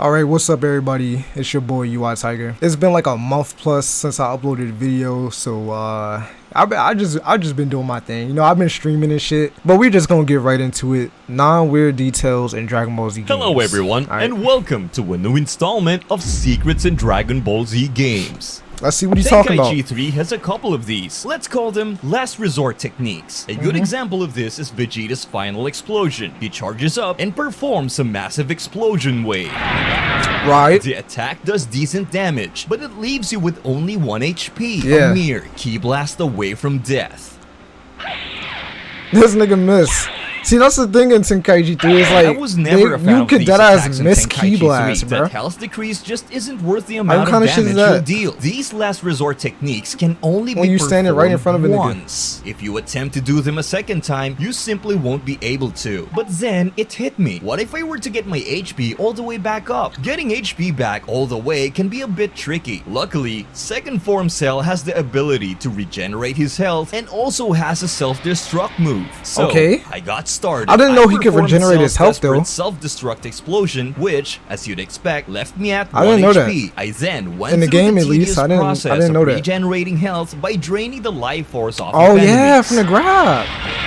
Alright, what's up everybody? It's your boy UITYGER. It's been like a month plus since I uploaded a video, so I just been doing my thing. You know, I've been streaming and shit, but we're just gonna get right into it. Non-weird details in Dragon Ball Z games. Hello everyone, and welcome to a new installment of Secrets in Dragon Ball Z games. Let's see what he's talking about. Tenkaichi 3 has a couple of these. Let's call them last resort techniques. A good example of this is Vegeta's final explosion. He charges up and performs a massive explosion wave. Right. The attack does decent damage, but it leaves you with only 1 HP. Yeah. A mere key blast away from death. This nigga miss. See, that's the thing in Tenkaichi 3 is like, I was never a fan you of could these deadass attacks in miss Tenkaichi key 3. blast, bro. That health decrease just isn't worth the amount kind of of shit is damage that? you'll deal. These last resort techniques can only When be you standing right in front of a nigga. once. If you attempt to do them a second time, you simply won't be able to. But then it hit me. What if I were to get my HP all the way back up? Getting HP back all the way can be a bit tricky. Luckily, Second Form Cell has the ability to regenerate his health and also has a self-destruct move. So Okay. I got started. I didn't know he could performed regenerate his health, though. Self-destruct explosion, which, as you'd expect, left me at I 1 didn't know HP. that. I then went In the through game, the at least, tedious I didn't process know of that. regenerating health by draining the life force off Oh of yeah, enemies. from the grab.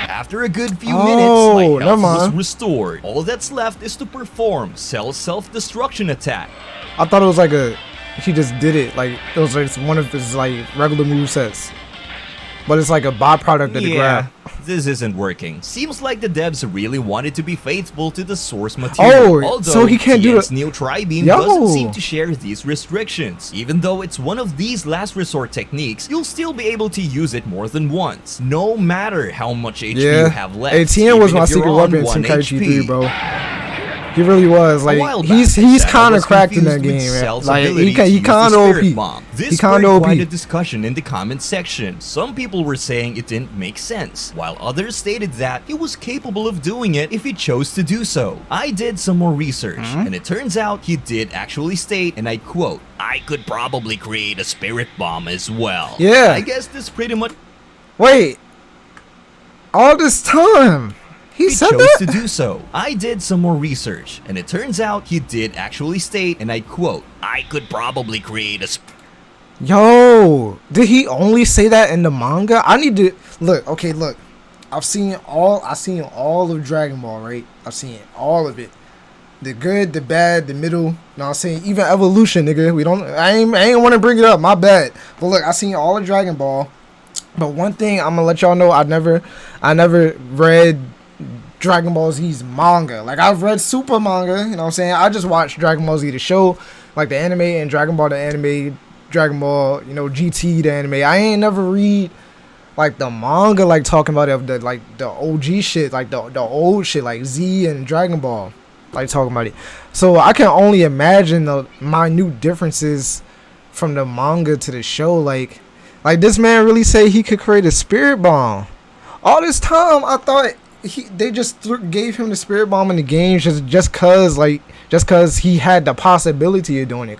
After a good few Oh, minutes, my never health was mind. restored. All that's left is to perform Cell's self-destruction attack. I thought it was like he just did it. Like, it was like one of his like regular movesets. But it's like a byproduct of the grab. This isn't working. Seems like the devs really wanted to be faithful to the source material. Oh, so he can't do it. Neo Tri-Beam Yo. doesn't seem to share these restrictions. Even though it's one of these last resort techniques, you'll still be able to use it more than once, no matter how much HP you have left. ATN was even my if you're secret on weapon in 1 Tenkaichi 3, HP. bro. He really was. Like, he's kind of cracked in that game, man. Like, he kind of OP. This He kind sparked of quite a OP. discussion in the comment section. Some people were saying it didn't make sense, while others stated that he was capable of doing it if he chose to do so. I did some more research, and it turns out he did actually state, and I quote, "I could probably create a spirit bomb as well." Yeah. I guess this pretty much Wait. All this time. He said chose that? to do so. I did some more research, and it turns out he did actually state, and I quote, "I could probably create a Yo, did he only say that in the manga? I need to look. Okay, look. I've seen all of Dragon Ball, right? I've seen all of it. The good, the bad, the middle. You know what I'm saying? Even Evolution, nigga. I ain't want to bring it up. My bad. But look, I seen all of Dragon Ball. But one thing I'm gonna let y'all know, I never read Dragon Ball Z's manga. Like, I've read Super manga, you know what I'm saying? I just watched Dragon Ball Z the show, like the anime, and Dragon Ball the anime, Dragon Ball, you know, GT the anime. I ain't never read like the manga, like talking about it, the OG shit, like the old shit, like Z and Dragon Ball, like talking about it. So I can only imagine the minute differences from the manga to the show. Like this man really say he could create a spirit bomb. All this time I thought they just gave him the spirit bomb in the game just cause he had the possibility of doing it.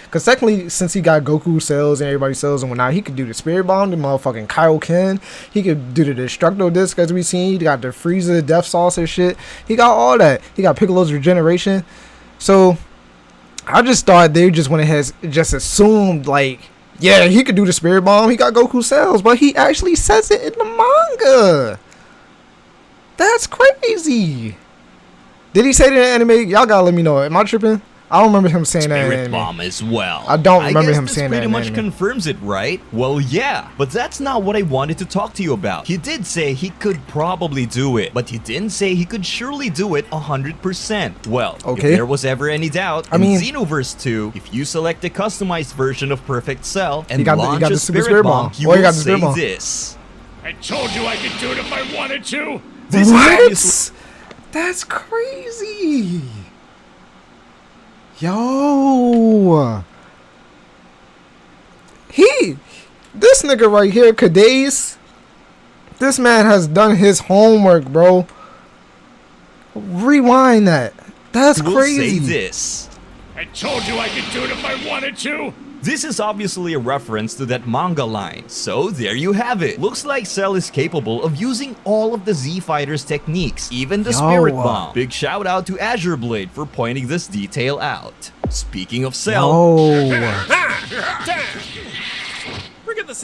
Cause technically, since he got Goku cells and everybody's cells and whatnot, he could do the spirit bomb, the motherfucking Kaioken. He could do the destructo disc, as we seen. He got the Frieza death sauce and shit. He got all that. He got Piccolo's regeneration. So I just thought they just went ahead, just assumed like, yeah, he could do the spirit bomb. He got Goku cells, but he actually says it in the manga. That's crazy. Did he say that in the anime? Y'all gotta let me know. Am I tripping? I don't remember him saying that in spirit anime. bomb as well. I don't remember him saying that pretty in much anime. confirms it, right? Well, yeah, but that's not what I wanted to talk to you about. He did say he could probably do it, but he didn't say he could surely do it 100%. Well, okay. If there was ever any doubt, I mean, in Xenoverse 2, if you select the customized version of Perfect Cell and got launch the a super spirit bomb, bomb. you Oh, he will got the say spirit bomb. this. I told you I could do it if I wanted to. This is What? obviously That's crazy. Yo. This nigga right here, KaDazee. This man has done his homework, bro. Rewind that. That's will crazy. say this. I told you I could do it if I wanted to. This is obviously a reference to that manga line, so there you have it. Looks like Cell is capable of using all of the Z Fighter's techniques, even the Spirit Bomb. Big shout out to Azure Blade for pointing this detail out. Speaking of Cell,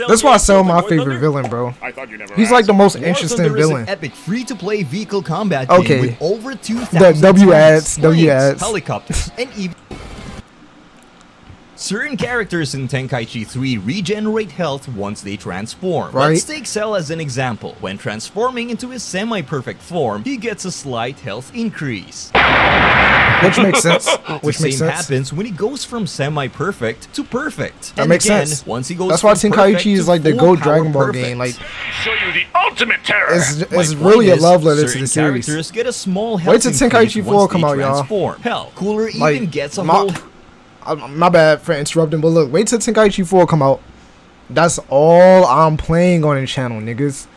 that's why Cell my favorite villain, bro. He's like the most interesting Thunder villain. is an epic free-to-play vehicle combat game with over 2,000 the W tanks, ads, W planes, ads. helicopters, and even certain characters in Tenkaichi 3 regenerate health once they transform. Right. Let's take Cell as an example. When transforming into his semi-perfect form, he gets a slight health increase. Which makes sense. The same happens when he goes from semi-perfect to perfect. That And makes again, sense. Once he goes That's why from Tenkaichi perfect is to like the full GOAT power Dragon Ball perfect. game. Like, Show you the ultimate terror. it's My really a point is, love letter to certain the series. characters get a small health Wait till increase Tenkaichi 4 once come they out, y'all. transform. Hell, Cooler Like, even gets a my- whole My bad for interrupting, but look, wait till Tenkaichi 4 come out. That's all I'm playing on the channel, niggas.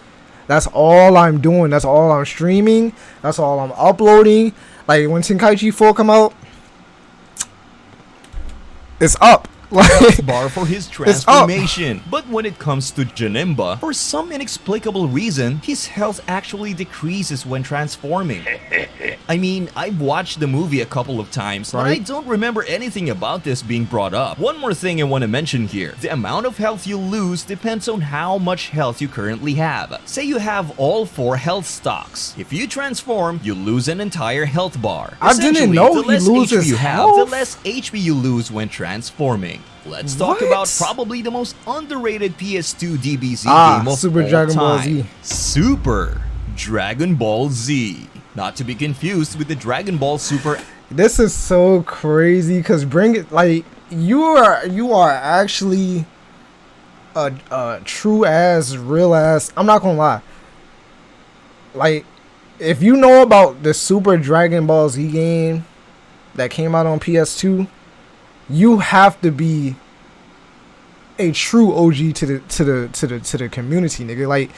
That's all I'm doing. That's all I'm streaming. That's all I'm uploading. Like, when Tenkaichi 4 come out, it's up. Like, bar for his transformation. But when it comes to Janemba, for some inexplicable reason, his health actually decreases when transforming. I mean, I've watched the movie a couple of times, but I Right. don't remember anything about this being brought up. One more thing I want to mention here. The amount of health you lose depends on how much health you currently have. Say you have all 4 health stocks. If you transform, you lose an entire health bar. I didn't Essentially, know the he less loses HP you have, health. the less HP you lose when transforming. Let's talk about What? probably the most underrated PS2 DBZ game of Super all Dragon Ball time. Z. Super Dragon Ball Z. Not to be confused with the Dragon Ball Super. this is so crazy, because bring it, like, you are actually a true ass, real ass. I'm not gonna lie. Like, if you know about the Super Dragon Ball Z game that came out on PS2, you have to be a true OG to the community, nigga. Like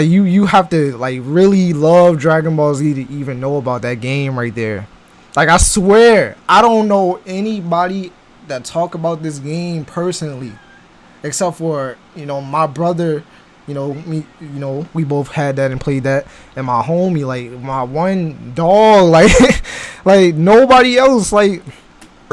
you have to like really love Dragon Ball Z to even know about that game right there. Like, I swear, I don't know anybody that talk about this game personally, except for, you know, my brother. You know, me, you know, we both had that and played that, and my homie, like my one dog, like like nobody else, like.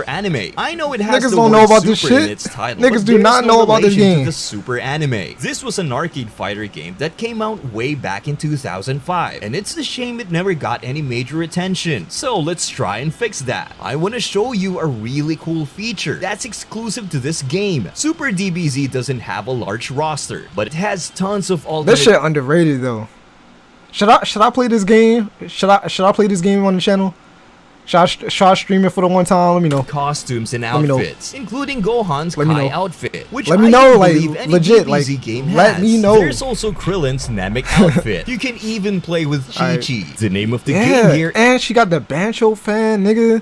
Anime. I know it has Niggas the don't know word about this super in shit. its title, Niggas but do there's not no know about this relation to game. the Super Anime. This was an arcade fighter game that came out way back in 2005, and it's a shame it never got any major attention. So let's try and fix that. I want to show you a really cool feature that's exclusive to this game. Super DBZ doesn't have a large roster, but it has tons of alternate This shit underrated though. Should I play this game? Should I play this game on the channel? Should I stream it for the one time? Let me know. costumes and Let me know. outfits, including Gohan's Let me Kai know. outfit, which Let me I know, don't like, believe any legit, DBZ like, game let has. me know. There's also Krillin's Namek outfit. You can even play with Chi-Chi. The name of the Yeah, game here. and she got the Bancho fan, nigga.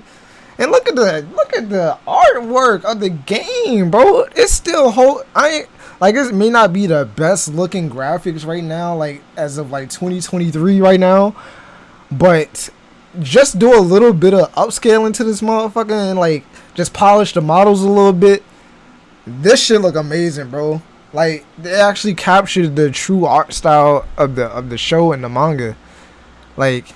And look at the artwork of the game, bro. It's still it may not be the best looking graphics right now, like as of like 2023 right now, but just do a little bit of upscaling to this motherfucker and like just polish the models a little bit. This shit look amazing, bro. Like, they actually captured the true art style of the show and the manga. Like,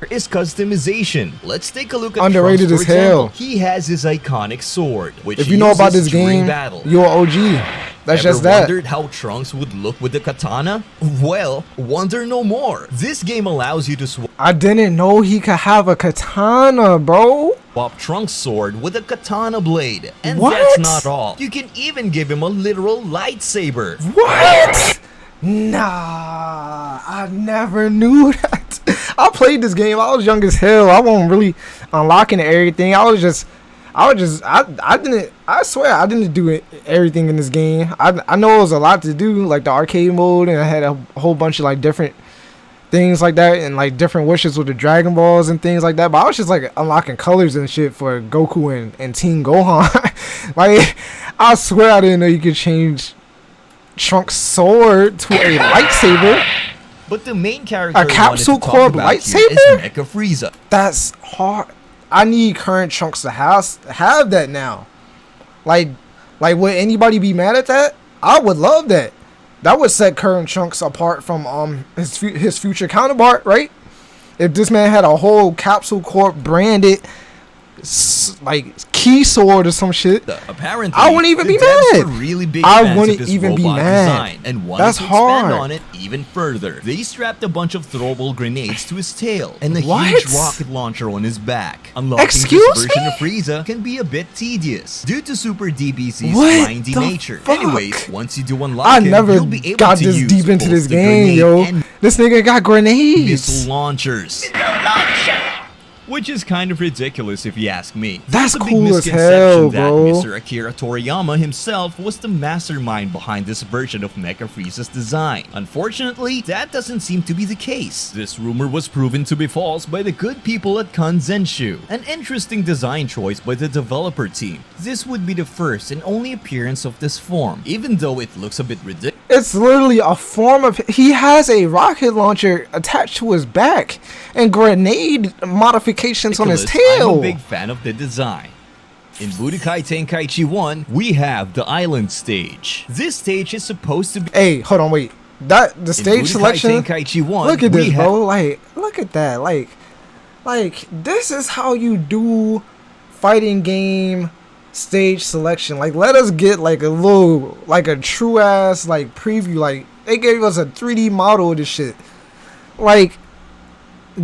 is customization. Let's take a look at Underrated Trunks, as for example. hell. He has his iconic sword, which if he you know about uses this during game, battle. you're an OG. That's Ever just that. wondered how Trunks would look with the katana? Well, wonder no more. This game allows you to swap I didn't know he could have a katana, bro. Trunks' sword with a katana blade. And What? that's not all. You can even give him a literal lightsaber. What? Nah, I never knew that. I played this game. I was young as hell. I wasn't really unlocking everything. I swear I didn't do everything in this game. I know it was a lot to do, like the arcade mode, and I had a whole bunch of like different things like that, and like different wishes with the Dragon Balls and things like that. But I was just like unlocking colors and shit for Goku and Team Gohan. Like, I swear I didn't know you could change Trunks' sword to a lightsaber. But the main character A Capsule I wanted to Corp talk about here lightsaber? is Mecha Frieza. That's hard. I need current Trunks to have that now. Like Like, would anybody be mad at that? I would love that. That would set current Trunks apart from his future counterpart, right? If this man had a whole Capsule Corp branded like key sword or some shit, apparently I wouldn't even be mad. Really big I wouldn't even be mad. Design and wanted That's to expand hard. on it even further. They strapped a bunch of throwable grenades to his tail and a What? huge rocket launcher on his back. Unlocking Excuse this version me? of Frieza can be a bit tedious due to Super DBZ's What grindy the nature. fuck? Anyways, once you do unlock I him, never you'll be able got to this use deep into both this the game, grenade yo. and This nigga got grenades. missile launchers. Which is kind of ridiculous if you ask me. That's There's a big cool as misconception hell, that bro. Mr. Akira Toriyama himself was the mastermind behind this version of Mecha Frieza's design. Unfortunately, that doesn't seem to be the case. This rumor was proven to be false by the good people at Kanzenshu. An interesting design choice by the developer team. This would be the first and only appearance of this form, even though it looks a bit ridiculous. It's literally a form of. He has a rocket launcher attached to his back and grenade modifications on his tail. I'm a big fan of the design. In Budokai Tenkaichi 1, we have the island stage. This stage is supposed to be. Hey, hold on, wait. The stage selection. Tenkaichi 1, Look at this, we bro. Like, look at that. Like, this is how you do fighting game stage selection. Like, let us get like a little, like a true ass like preview. Like, they gave us a 3D model of this shit. Like,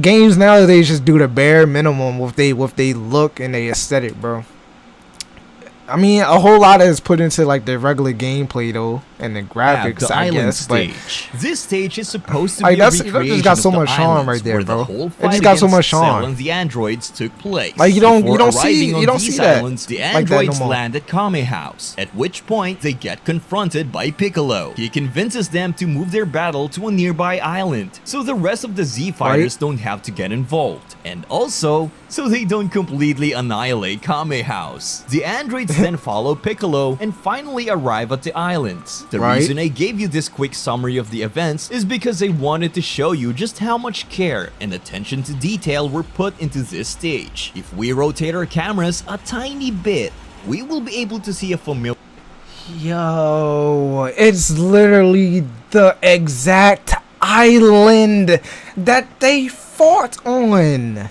games nowadays just do the bare minimum with they look and they aesthetic, bro. I mean, a whole lot is put into like the regular gameplay though, and the graphics, I guess. Stage. But this stage is supposed to like, be that a recreation just got so of the much charm islands right there, where bro. The whole It fight just got so much against Cell charm. and the androids took place. Like, you don't Before see arriving on see these that islands, the like that androids no more. land at Kame House, at which point they get confronted by Piccolo. He convinces them to move their battle to a nearby island, so the rest of the Z fighters don't have to get involved, and also so they don't completely annihilate Kame House. The androids then follow Piccolo and finally arrive at the islands. The Right. reason I gave you this quick summary of the events is because I wanted to show you just how much care and attention to detail were put into this stage. If we rotate our cameras a tiny bit, we will be able to see a familiar. Yo, it's literally the exact island that they fought on.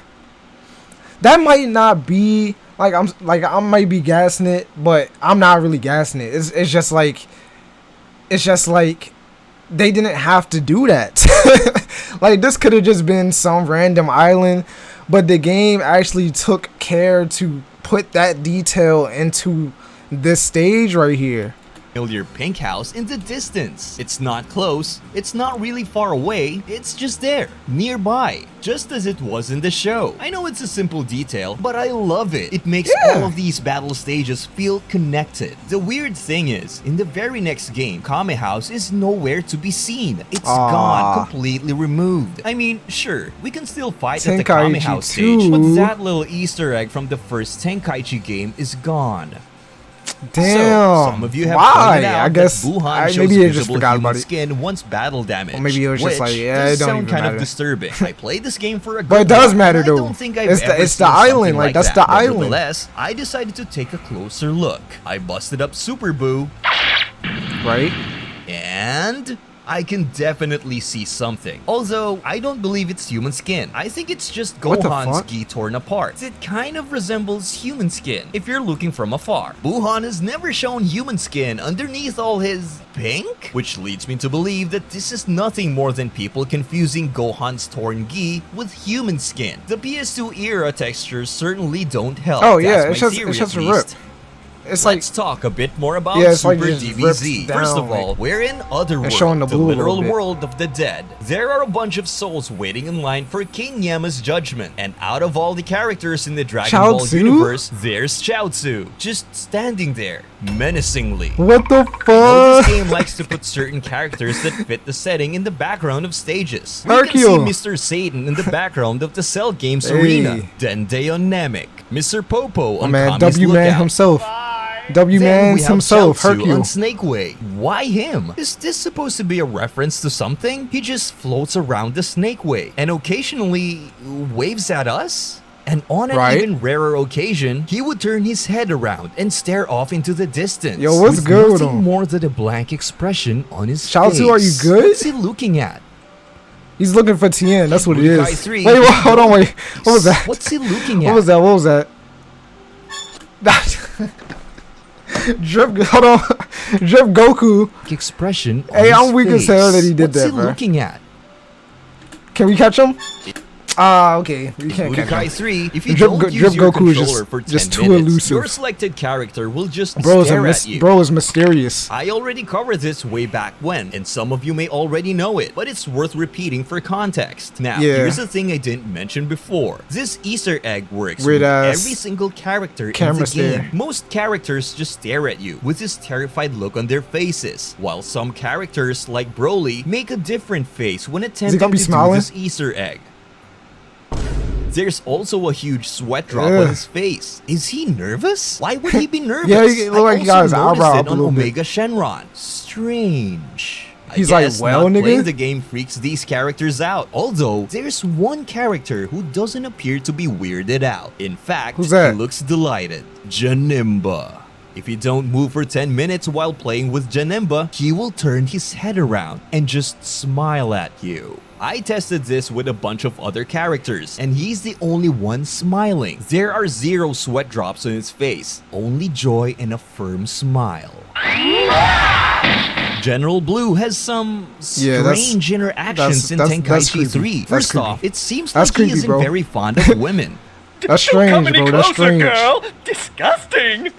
That might not be like I might be gassing it, but I'm not really gassing it. It's just like they didn't have to do that. Like, this could have just been some random island, but the game actually took care to put that detail into this stage right here. Pink house in the distance. It's not close, it's not really far away, it's just there, nearby, just as it was in the show. I know it's a simple detail, but I love it. It makes all of these battle stages feel connected. The weird thing is, in the very next game, Kame House is nowhere to be seen. It's gone, completely removed. I mean, sure, we can still fight at the Kame Tenkaichi House 2. stage, but that little Easter egg from the first Tenkaichi game is gone. Damn. So, some of you have Why? pointed out I guess that Buhan shows maybe I just visible forgot human about it. skin once battle damage. Or maybe it was just which like, yeah, does it don't sound even kind matter. of disturbing. I played this game for a good But it does while, matter, and I though. don't think I've It's the- ever it's the seen island, something like, that's that. the island. Nevertheless, I decided to take a closer look. I busted up Super Boo, Right? and I can definitely see something. Although, I don't believe it's human skin. I think it's just What the Gohan's fuck? gi torn apart. It kind of resembles human skin if you're looking from afar. Buhan has never shown human skin underneath all his pink? Which leads me to believe that this is nothing more than people confusing Gohan's torn gi with human skin. The PS2 era textures certainly don't help. Oh, yeah, That's it's my just- theory, it's just at a rip. least. It's like, Let's talk a bit more about Yeah, it's like Super it just DBZ. rips First of down, all, like, we're in Otherworld, showing the the blue a little literal bit. world of the dead. There are a bunch of souls waiting in line for King Yama's judgment, and out of all the characters in the Dragon Ball Chaozu? universe, there's Chaozu, just standing there, menacingly. what the Now, this fuck? game likes to put certain characters that fit the setting in the background of stages. Hercule. We can see Mr. Satan in the background of the Cell Games Hey. arena, Dende on Namek, Mr. Popo on Man, Kami's W Man Lookout. himself. Then we W-Man have himself, Chaozu Hercule. on Snake Way. Why him? Is this supposed to be a reference to something? He just floats around the Snake Way and occasionally waves at us? And on an Right. even rarer occasion, he would turn his head around and stare off into the distance. Yo, what's with good with nothing him? more than a blank expression on his Shout face. to, are you good? What's he looking at? He's looking for Tien. That's what it Budokai is. 3, Wait, hold on, wait. What was that? What's he looking at? What was that? What was that? Drip, hold on. Drip Goku. Expression on Hey, his I'm weak as hell that he did What's that, he bro. looking at? Can we catch him? Okay. We can't catch Budokai him. 3, if you Drip don't Go- use Drip your Goku is controller for 10 just too minutes, elusive. your selected character will just Bro stare at you. is mysterious. I already covered this way back when, and some of you may already know it, but it's worth repeating for context. Now, Yeah. here's the thing I didn't mention before. This Easter egg works Weird with ass every single character in camera the game. stare. Most characters just stare at you with this terrified look on their faces, while some characters, like Broly, make a different face when attempting gonna be to smiling? do this Easter egg. There's also a huge sweat drop Ugh. on his face. Is he nervous? Why would he be nervous? Yeah, he look like he got his I also eyebrow noticed up it a on little bit. Omega Shenron. Strange. He's I like, guess well, not nigga? playing the game freaks these characters out. Although, there's one character who doesn't appear to be weirded out. In fact, Who's that? he looks delighted. Janimba. If you don't move for 10 minutes while playing with Janimba, he will turn his head around and just smile at you. I tested this with a bunch of other characters, and he's the only one smiling. There are 0 sweat drops on his face, only joy and a firm smile. General Blue has some Yeah, that's- strange interactions in that's Tenkaichi creepy. 3. That's First creepy. off, it seems That's like creepy, he isn't bro. very fond of women. That's Don't come strange, any bro. That's closer, strange. girl. Disgusting.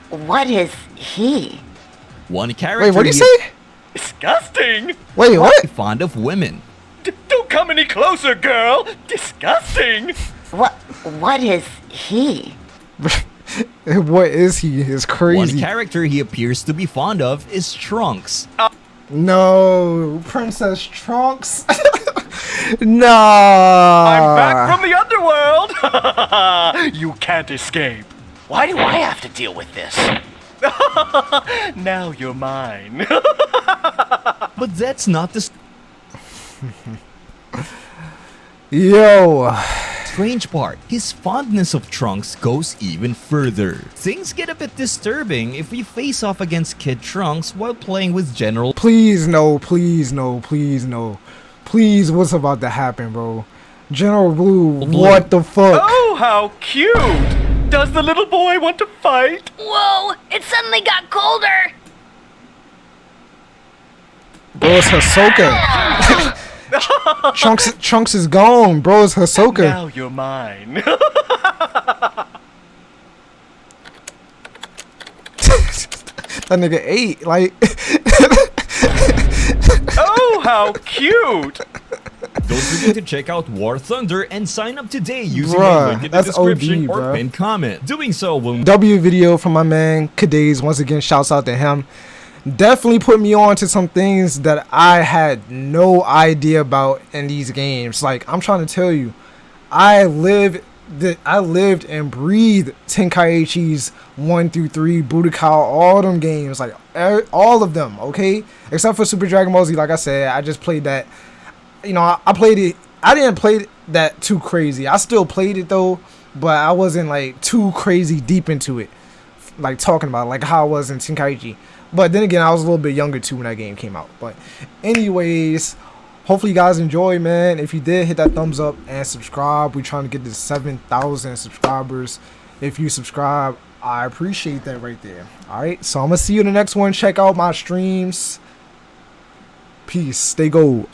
What is he? One character Wait, what do you he say? Disgusting. Wait, what? is fond of women. Don't come any closer, girl. Disgusting. What is he? What is he? It's One crazy. character he appears to be fond of is Trunks. No, Princess Trunks. No. I'm back from the underworld. You can't escape. Why do I have to deal with this? Now you're mine. But that's not the Yo. strange part. His fondness of Trunks goes even further. Things get a bit disturbing if we face off against Kid Trunks while playing with General. Please no, please no, please no. Please, what's about to happen, bro? General Blue, what the fuck? Oh, how cute. Does the little boy want to fight? Whoa! It suddenly got colder! Bro, it's Hisoka. Trunks is gone, bro. It's Hisoka. Now you're mine. That nigga ate, like. Oh, how cute. Don't forget to check out War Thunder and sign up today using Bruh, the link in the that's description OD, or bruh. pinned comment. Doing so will W video from my man KaDazee. Once again, shouts out to him. Definitely put me on to some things that I had no idea about in these games. Like, I'm trying to tell you, I lived and breathed Tenkaichi's 1 through 3, Budokai, all them games, like all of them, okay? Except for Super Dragon Ball Z. Like I said, I just played that. You know, I played it. I didn't play that too crazy. I still played it though, but I wasn't like too crazy deep into it, like talking about like how I was in Tenkaichi. But then again, I was a little bit younger too when that game came out. But anyways, hopefully you guys enjoy, man. If you did, hit that thumbs up and subscribe. We're trying to get to 7,000 subscribers. If you subscribe, I appreciate that right there. All right, so I'm gonna see you in the next one. Check out my streams. Peace. Stay gold.